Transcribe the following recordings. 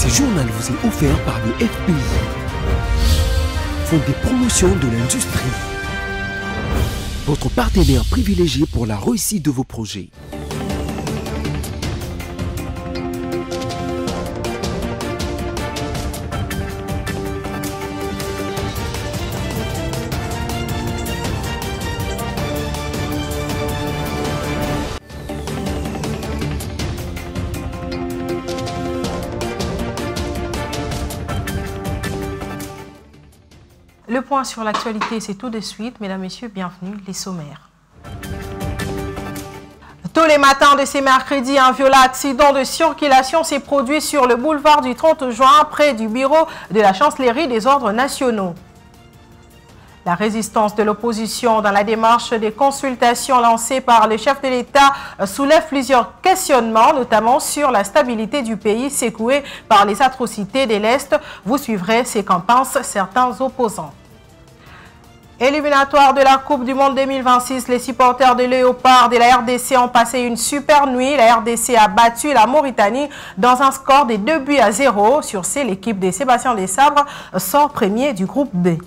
Ce journal vous est offert par le FPI, Fonds des promotions de l'industrie, votre partenaire privilégié pour la réussite de vos projets. Le point sur l'actualité, c'est tout de suite. Mesdames, Messieurs, bienvenue, les sommaires. Tous les matins de ce mercredi, un violent accident de circulation s'est produit sur le boulevard du 30 juin, près du bureau de la Chancellerie des Ordres nationaux. La résistance de l'opposition dans la démarche des consultations lancées par le chef de l'État soulève plusieurs questionnements, notamment sur la stabilité du pays secoué par les atrocités de l'Est. Vous suivrez ce qu'en pensent certains opposants. Éliminatoire de la Coupe du Monde 2026, les supporters de Léopard de la RDC ont passé une super nuit. La RDC a battu la Mauritanie dans un score de 2-0. Sur ce, l'équipe de Sébastien Desabre sort premier du groupe B.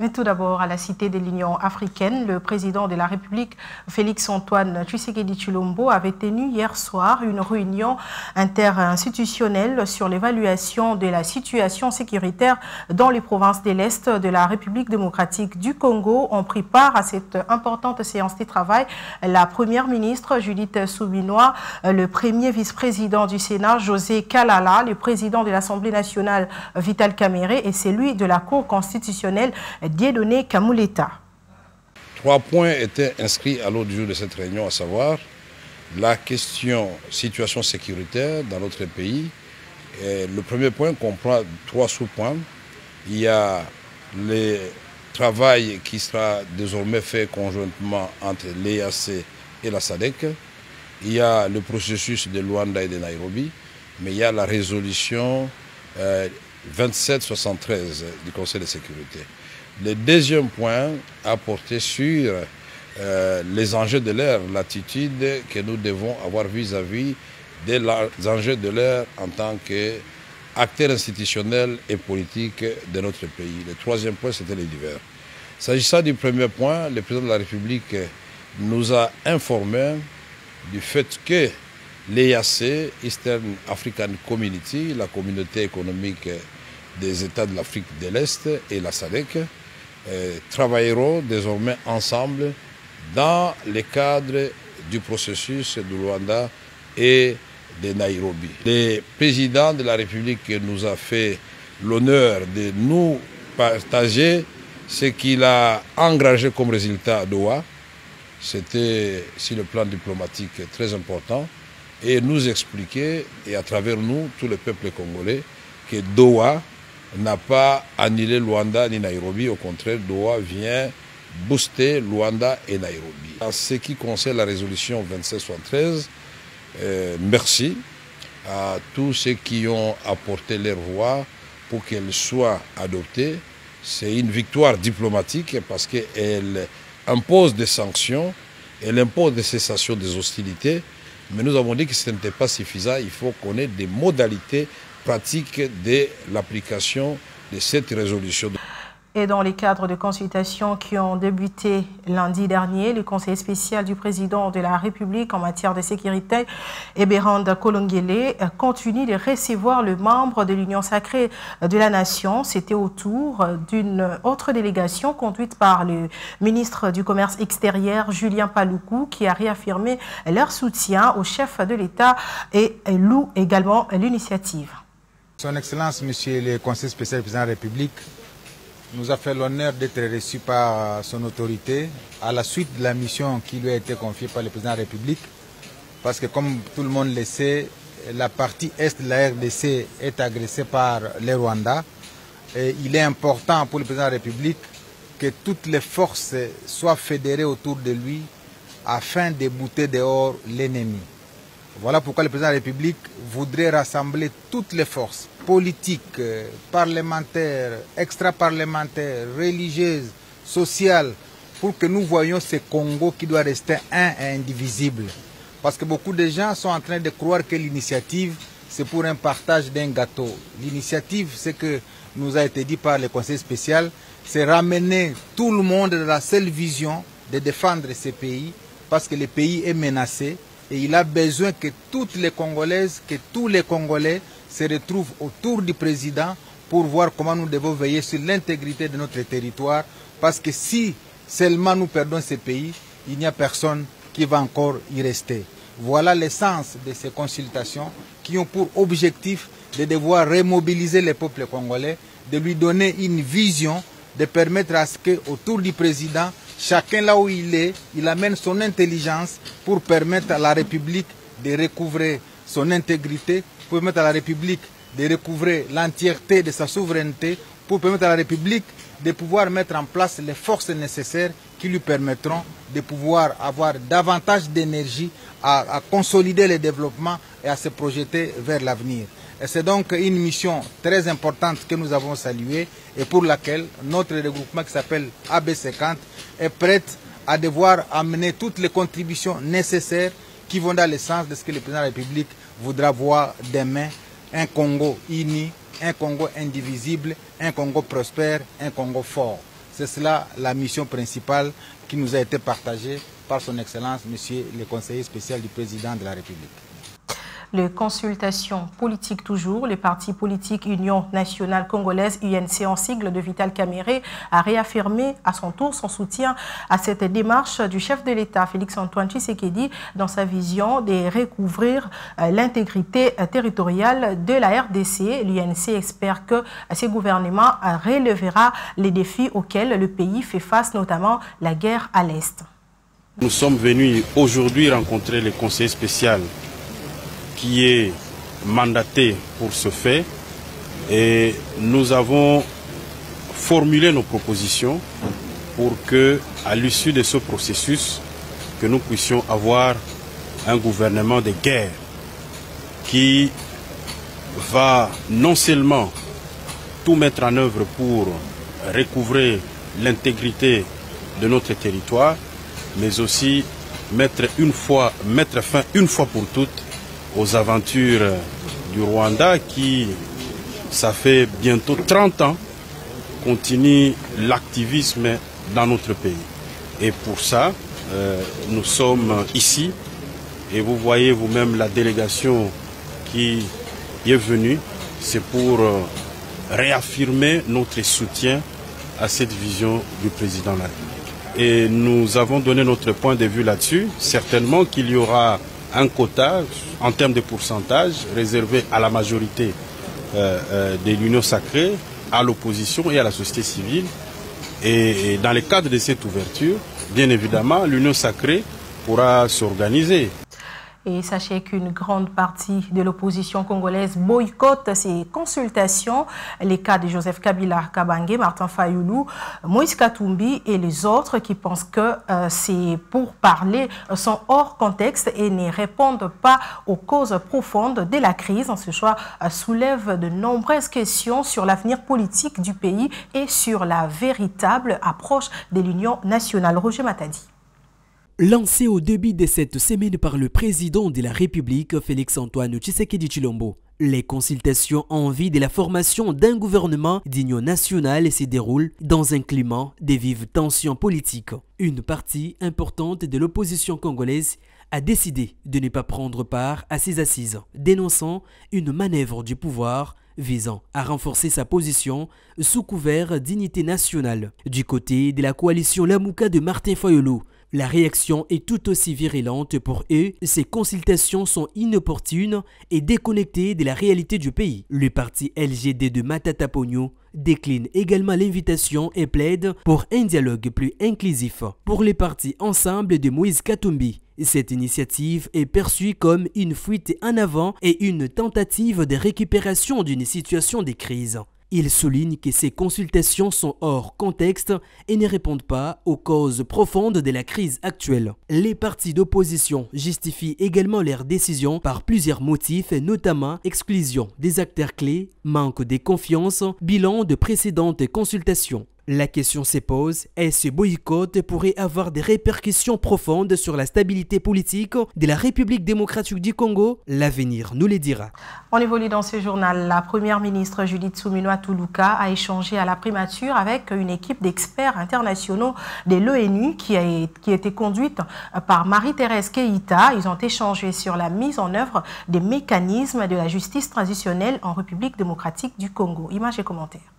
Mais tout d'abord, à la Cité de l'Union africaine, le président de la République, Félix-Antoine Tshisekedi Tshilombo, avait tenu hier soir une réunion interinstitutionnelle sur l'évaluation de la situation sécuritaire dans les provinces de l'Est de la République démocratique du Congo. Ont pris part à cette importante séance de travail la première ministre Judith Suminwa, le premier vice-président du Sénat José Kalala, le président de l'Assemblée nationale Vital Kamerhe et celui de la Cour constitutionnelle Dieudonné Kamuleta. 3 points étaient inscrits à l'ordre du jour de cette réunion, à savoir la question situation sécuritaire dans notre pays. Et le premier point comprend 3 sous-points. Il y a le travail qui sera désormais fait conjointement entre l'EAC et la SADC. Il y a le processus de Luanda et de Nairobi, mais il y a la résolution 2773 du Conseil de sécurité. Le deuxième point a porté sur les enjeux de l'ère, l'attitude que nous devons avoir vis-à-vis des enjeux de l'ère en tant qu'acteurs institutionnels et politiques de notre pays. Le troisième point, c'était les divers. S'agissant du premier point, le président de la République nous a informé du fait que l'EAC, Eastern African Community, la communauté économique des États de l'Afrique de l'Est et la SADC, travailleront désormais ensemble dans le cadre du processus de Luanda et de Nairobi. Le président de la République nous a fait l'honneur de nous partager ce qu'il a engagé comme résultat à Doha. C'était, sur le plan diplomatique, très important, et nous expliquer, et à travers nous, tout le peuple congolais, que Doha n'a pas annulé Luanda ni Nairobi. Au contraire, Doha vient booster Luanda et Nairobi. En ce qui concerne la résolution 2773, merci à tous ceux qui ont apporté leur voix pour qu'elle soit adoptée. C'est une victoire diplomatique parce qu'elle impose des sanctions, elle impose des cessations des hostilités, mais nous avons dit que ce n'était pas suffisant, il faut qu'on ait des modalités pratique de l'application de cette résolution. Et dans les cadres de consultation qui ont débuté lundi dernier, le conseiller spécial du président de la République en matière de sécurité, Eberhard Kolongele, continue de recevoir le membre de l'Union sacrée de la Nation. C'était au tour d'une autre délégation conduite par le ministre du Commerce extérieur, Julien Paluku, qui a réaffirmé leur soutien au chef de l'État et loue également l'initiative. Son Excellence, Monsieur le conseiller spécial du président de la République, nous a fait l'honneur d'être reçu par son autorité à la suite de la mission qui lui a été confiée par le président de la République. Parce que comme tout le monde le sait, la partie est de la RDC est agressée par les Rwandais. Et il est important pour le président de la République que toutes les forces soient fédérées autour de lui afin de bouter dehors l'ennemi. Voilà pourquoi le président de la République voudrait rassembler toutes les forces politiques, parlementaires, extra-parlementaires, religieuses, sociales, pour que nous voyions ce Congo qui doit rester un et indivisible. Parce que beaucoup de gens sont en train de croire que l'initiative, c'est pour un partage d'un gâteau. L'initiative, c'est que nous a été dit par le conseil spécial, c'est ramener tout le monde dans la seule vision de défendre ce pays, parce que le pays est menacé et il a besoin que toutes les Congolaises, que tous les Congolais se retrouvent autour du président pour voir comment nous devons veiller sur l'intégrité de notre territoire, parce que si seulement nous perdons ce pays, il n'y a personne qui va encore y rester. Voilà l'essence de ces consultations qui ont pour objectif de devoir remobiliser le peuple congolais, de lui donner une vision, de permettre à ce qu'autour du président, chacun là où il est, il amène son intelligence pour permettre à la République de recouvrer son intégrité, pour permettre à la République de recouvrer l'entièreté de sa souveraineté, pour permettre à la République de pouvoir mettre en place les forces nécessaires qui lui permettront de pouvoir avoir davantage d'énergie à consolider le développement et à se projeter vers l'avenir. Et c'est donc une mission très importante que nous avons saluée et pour laquelle notre regroupement qui s'appelle AB50 est prête à devoir amener toutes les contributions nécessaires qui vont dans le sens de ce que le président de la République voudra voir demain, un Congo uni, un Congo indivisible, un Congo prospère, un Congo fort. C'est cela la mission principale qui nous a été partagée par son Excellence, Monsieur le conseiller spécial du président de la République. Les consultations politiques toujours, le parti politique Union nationale congolaise, UNC en sigle de Vital Kamerhe, a réaffirmé à son tour son soutien à cette démarche du chef de l'État, Félix-Antoine Tshisekedi, dans sa vision de recouvrir l'intégrité territoriale de la RDC. L'UNC espère que ce gouvernement relèvera les défis auxquels le pays fait face, notamment la guerre à l'Est. Nous sommes venus aujourd'hui rencontrer le conseiller spécial qui est mandaté pour ce fait et nous avons formulé nos propositions pour que, à l'issue de ce processus, que nous puissions avoir un gouvernement de guerre qui va non seulement tout mettre en œuvre pour recouvrer l'intégrité de notre territoire, mais aussi mettre fin une fois pour toutes aux aventures du Rwanda qui, ça fait bientôt 30 ans, continue l'activisme dans notre pays. Et pour ça, nous sommes ici et vous voyez vous-même la délégation qui est venue, c'est pour réaffirmer notre soutien à cette vision du président de la République. Et nous avons donné notre point de vue là-dessus. Certainement qu'il y aura un quota en termes de pourcentage réservé à la majorité de l'Union sacrée, à l'opposition et à la société civile. Et dans le cadre de cette ouverture, bien évidemment, l'Union sacrée pourra s'organiser. Et sachez qu'une grande partie de l'opposition congolaise boycotte ces consultations. Les cas de Joseph Kabila Kabange, Martin Fayoulou, Moïse Katumbi et les autres qui pensent que c'est pour parler sont hors contexte et ne répondent pas aux causes profondes de la crise. Ce choix soulève de nombreuses questions sur l'avenir politique du pays et sur la véritable approche de l'Union nationale. Roger Matadi. Lancé au début de cette semaine par le président de la République, Félix-Antoine Tshisekedi Tshilombo, les consultations en vue de la formation d'un gouvernement d'union nationale se déroulent dans un climat de vives tensions politiques. Une partie importante de l'opposition congolaise a décidé de ne pas prendre part à ces assises, dénonçant une manœuvre du pouvoir visant à renforcer sa position sous couvert d'unité nationale. Du côté de la coalition Lamouka de Martin Fayoulou, la réaction est tout aussi virulente. Pour eux, ces consultations sont inopportunes et déconnectées de la réalité du pays. Le parti LGD de Matata Pogno décline également l'invitation et plaide pour un dialogue plus inclusif. Pour les partis Ensemble de Moïse Katumbi, cette initiative est perçue comme une fuite en avant et une tentative de récupération d'une situation de crise. Il souligne que ces consultations sont hors contexte et ne répondent pas aux causes profondes de la crise actuelle. Les partis d'opposition justifient également leurs décisions par plusieurs motifs, notamment exclusion des acteurs clés, manque de confiance, bilan de précédentes consultations. La question se pose, est-ce que ce boycott pourrait avoir des répercussions profondes sur la stabilité politique de la République démocratique du Congo? L'avenir nous le dira. On évolue dans ce journal. La première ministre Judith Suminwa Tuluka a échangé à la primature avec une équipe d'experts internationaux de l'ONU qui a été conduite par Marie-Thérèse Keïta. Ils ont échangé sur la mise en œuvre des mécanismes de la justice transitionnelle en République démocratique du Congo. Images et commentaires.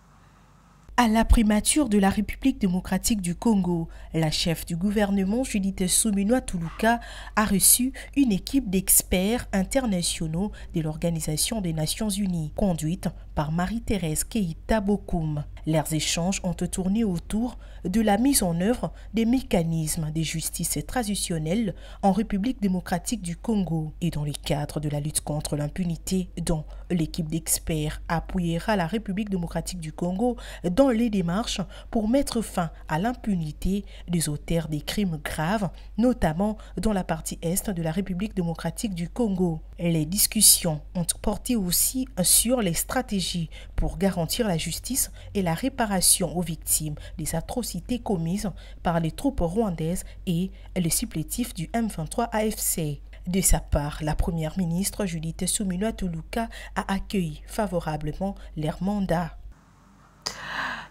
À la primature de la République démocratique du Congo, la chef du gouvernement Judith Suminwa Tuluka a reçu une équipe d'experts internationaux de l'Organisation des Nations Unies, conduite par Marie-Thérèse Keïta Bokoum. Leurs échanges ont tourné autour de la mise en œuvre des mécanismes de justice transitionnelle en République démocratique du Congo et dans le cadre de la lutte contre l'impunité dont l'équipe d'experts appuiera la République démocratique du Congo dans les démarches pour mettre fin à l'impunité des auteurs des crimes graves, notamment dans la partie est de la République démocratique du Congo. Les discussions ont porté aussi sur les stratégies pour garantir la justice et la réparation aux victimes des atrocités commises par les troupes rwandaises et le supplétif du M23 AFC. De sa part, la première ministre Judith Suminwa Tuluka a accueilli favorablement leur mandat.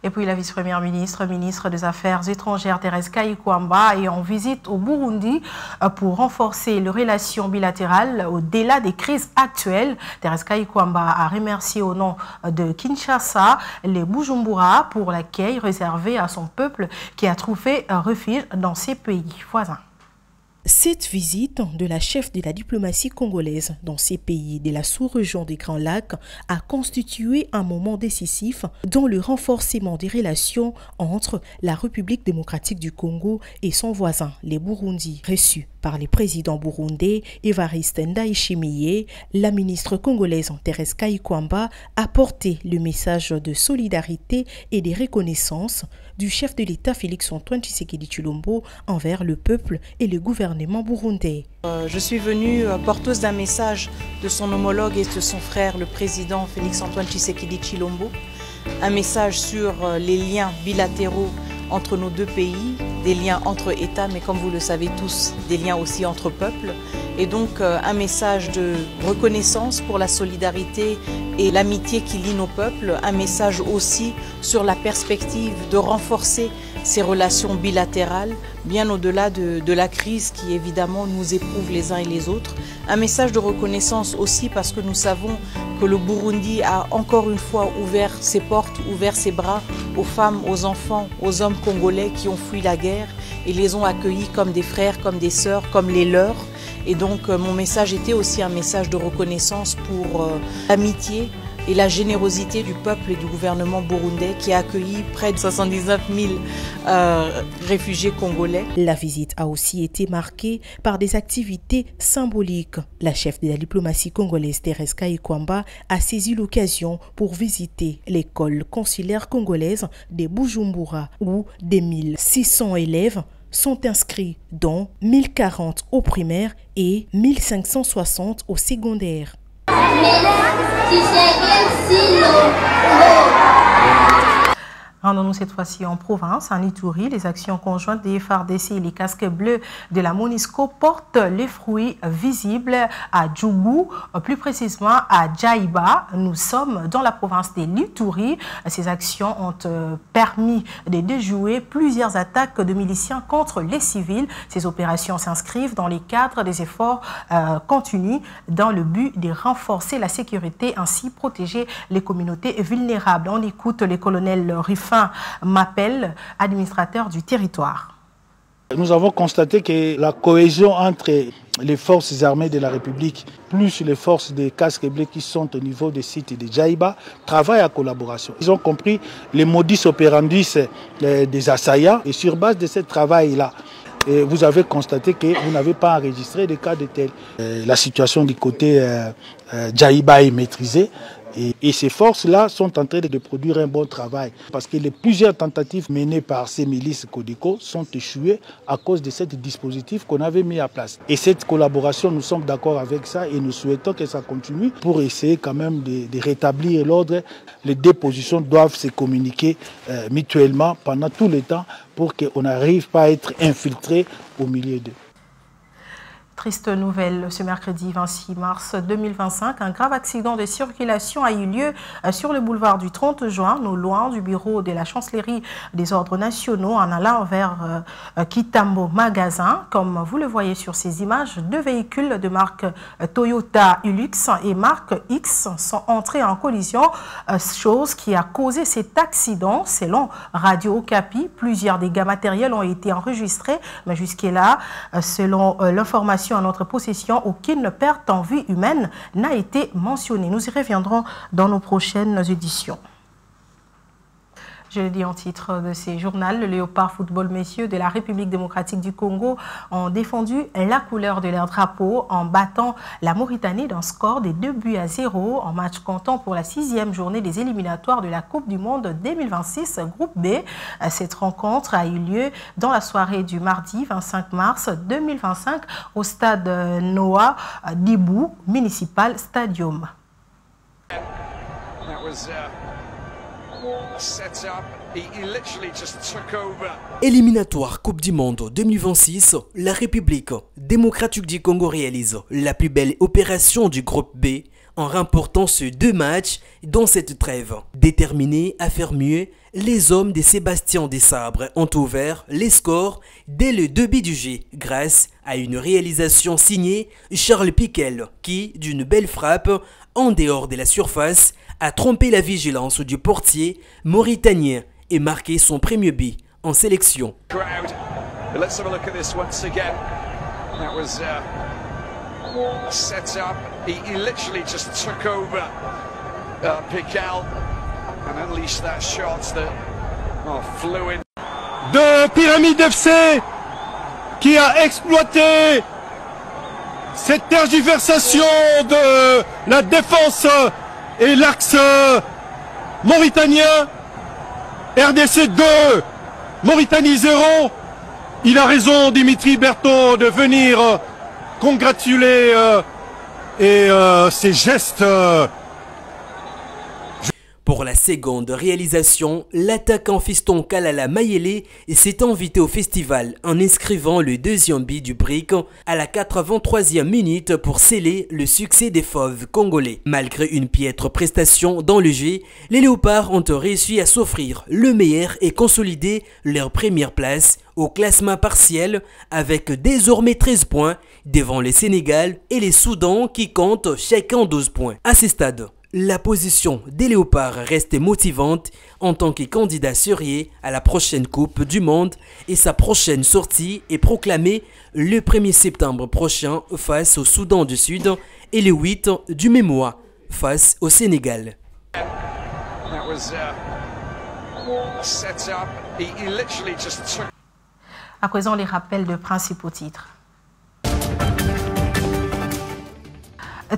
Et puis la vice-première ministre, ministre des Affaires étrangères Thérèse Kayikwamba est en visite au Burundi pour renforcer les relations bilatérales au-delà des crises actuelles. Thérèse Kayikwamba a remercié au nom de Kinshasa les Bujumbura pour l'accueil réservé à son peuple qui a trouvé refuge dans ses pays voisins. Cette visite de la chef de la diplomatie congolaise dans ces pays de la sous-région des Grands Lacs a constitué un moment décisif dans le renforcement des relations entre la République démocratique du Congo et son voisin, les Burundi. Reçus par les présidents burundais Evariste Ndayishimiye, la ministre congolaise Thérèse Kayikwamba a porté le message de solidarité et de reconnaissance du chef de l'État Félix-Antoine Tshisekedi Tshilombo envers le peuple et le gouvernement burundais. Je suis venue porteuse d'un message de son homologue et de son frère, le président Félix-Antoine Tshisekedi Tshilombo, un message sur les liens bilatéraux entre nos deux pays, des liens entre États, mais comme vous le savez tous, des liens aussi entre peuples. Et donc un message de reconnaissance pour la solidarité et l'amitié qui lie nos peuples, un message aussi sur la perspective de renforcer ces relations bilatérales, bien au-delà de la crise qui évidemment nous éprouve les uns et les autres. Un message de reconnaissance aussi parce que nous savons que le Burundi a encore une fois ouvert ses portes, ouvert ses bras aux femmes, aux enfants, aux hommes congolais qui ont fui la guerre et les ont accueillis comme des frères, comme des sœurs, comme les leurs. Et donc mon message était aussi un message de reconnaissance pour l'amitié et la générosité du peuple et du gouvernement burundais qui a accueilli près de 79 000 réfugiés congolais. La visite a aussi été marquée par des activités symboliques. La chef de la diplomatie congolaise Thérèse Kayikwamba a saisi l'occasion pour visiter l'école consulaire congolaise de Bujumbura où des 1600 élèves sont inscrits, dont 1040 au primaire et 1560 au secondaire. Rendons-nous cette fois-ci en province, en Ituri. Les actions conjointes des FARDC et les casques bleus de la MONUSCO portent les fruits visibles à Djougou, plus précisément à Djaïba. Nous sommes dans la province de l'Ituri. Ces actions ont permis de déjouer plusieurs attaques de miliciens contre les civils. Ces opérations s'inscrivent dans les cadres des efforts continus dans le but de renforcer la sécurité, ainsi protéger les communautés vulnérables. On écoute le colonel Rifin M'appelle, administrateur du territoire. Nous avons constaté que la cohésion entre les forces armées de la République plus les forces des casques bleus qui sont au niveau des sites de Djaïba travaillent en collaboration. Ils ont compris les modus operandi des assaillants et sur base de ce travail-là, vous avez constaté que vous n'avez pas enregistré de cas de tel. La situation du côté Djaïba est maîtrisée. Et ces forces-là sont en train de produire un bon travail parce que les plusieurs tentatives menées par ces milices Codeco sont échouées à cause de ce dispositif qu'on avait mis à place. Et cette collaboration, nous sommes d'accord avec ça et nous souhaitons que ça continue pour essayer quand même de rétablir l'ordre. Les deux positions doivent se communiquer mutuellement pendant tout le temps pour qu'on n'arrive pas à être infiltré au milieu d'eux. Triste nouvelle, ce mercredi 26 mars 2025, un grave accident de circulation a eu lieu sur le boulevard du 30 juin, non loin du bureau de la chancellerie des ordres nationaux en allant vers Kitambo Magasin. Comme vous le voyez sur ces images, deux véhicules de marque Toyota Hilux et marque X sont entrés en collision, chose qui a causé cet accident. Selon Radio Okapi, plusieurs dégâts matériels ont été enregistrés, mais jusqu'à-là, selon l'information en notre possession, aucune perte en vie humaine n'a été mentionnée. Nous y reviendrons dans nos prochaines éditions. Je le dis en titre de ces journaux, le Léopard Football Messieurs de la République démocratique du Congo ont défendu la couleur de leur drapeau en battant la Mauritanie d'un score de 2-0 en match comptant pour la 6e journée des éliminatoires de la Coupe du Monde 2026 Groupe B. Cette rencontre a eu lieu dans la soirée du mardi 25 mars 2025 au stade Noah Dibou Municipal Stadium. Éliminatoire Coupe du Monde 2026, la République démocratique du Congo réalise la plus belle opération du groupe B en remportant ces deux matchs dans cette trêve. Déterminés à faire mieux, les hommes de Sébastien Desabre ont ouvert les scores dès le début du jeu grâce à une réalisation signée Charles Piquel qui, d'une belle frappe en dehors de la surface, a trompé la vigilance du portier mauritanien et marqué son premier but en sélection. De Pyramide FC qui a exploité cette tergiversation de la défense et l'axe mauritanien. RDC 2, Mauritanie 0. Il a raison, Dimitri Berthaud, de venir congratuler ces gestes. Pour la seconde réalisation, l'attaquant fiston Kalala Mayele s'est invité au festival en inscrivant le deuxième but du BRIC à la 83e minute pour sceller le succès des fauves congolais. Malgré une piètre prestation dans le jeu, les Léopards ont réussi à s'offrir le meilleur et consolider leur première place au classement partiel avec désormais 13 points devant le Sénégal et les Soudans qui comptent chacun 12 points. À ce stade, la position des Léopards reste motivante en tant que candidat sérieux à la prochaine Coupe du Monde et sa prochaine sortie est proclamée le 1er septembre prochain face au Soudan du Sud et le 8 du même mois face au Sénégal. À présent, les rappels de principaux titres.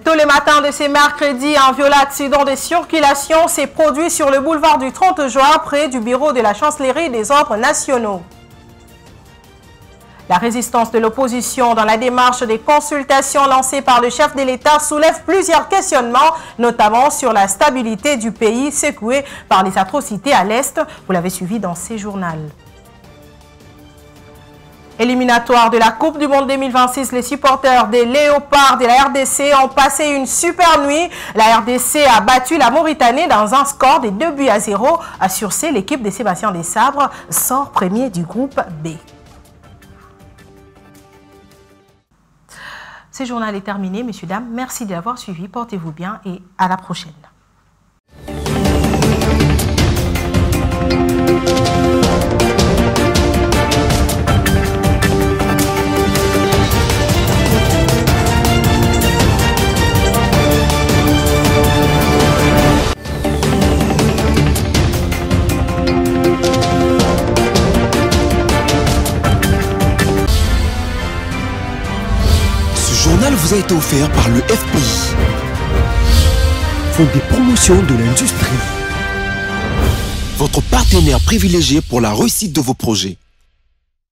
Tous les matins de ce mercredi, un violent accident de circulation s'est produit sur le boulevard du 30 juin près du bureau de la chancellerie des ordres nationaux. La résistance de l'opposition dans la démarche des consultations lancées par le chef de l'État soulève plusieurs questionnements, notamment sur la stabilité du pays secoué par les atrocités à l'Est. Vous l'avez suivi dans ces journaux. Éliminatoire de la Coupe du Monde 2026, les supporters des Léopards de la RDC ont passé une super nuit. La RDC a battu la Mauritanie dans un score de 2-0. Sur ce, l'équipe de Sébastien Desabre sort premier du groupe B. Ce journal est terminé, messieurs, dames. Merci de l'avoir suivi. Portez-vous bien et à la prochaine. Ce journal vous a été offert par le FPI. font des promotions de l'industrie. Votre partenaire privilégié pour la réussite de vos projets.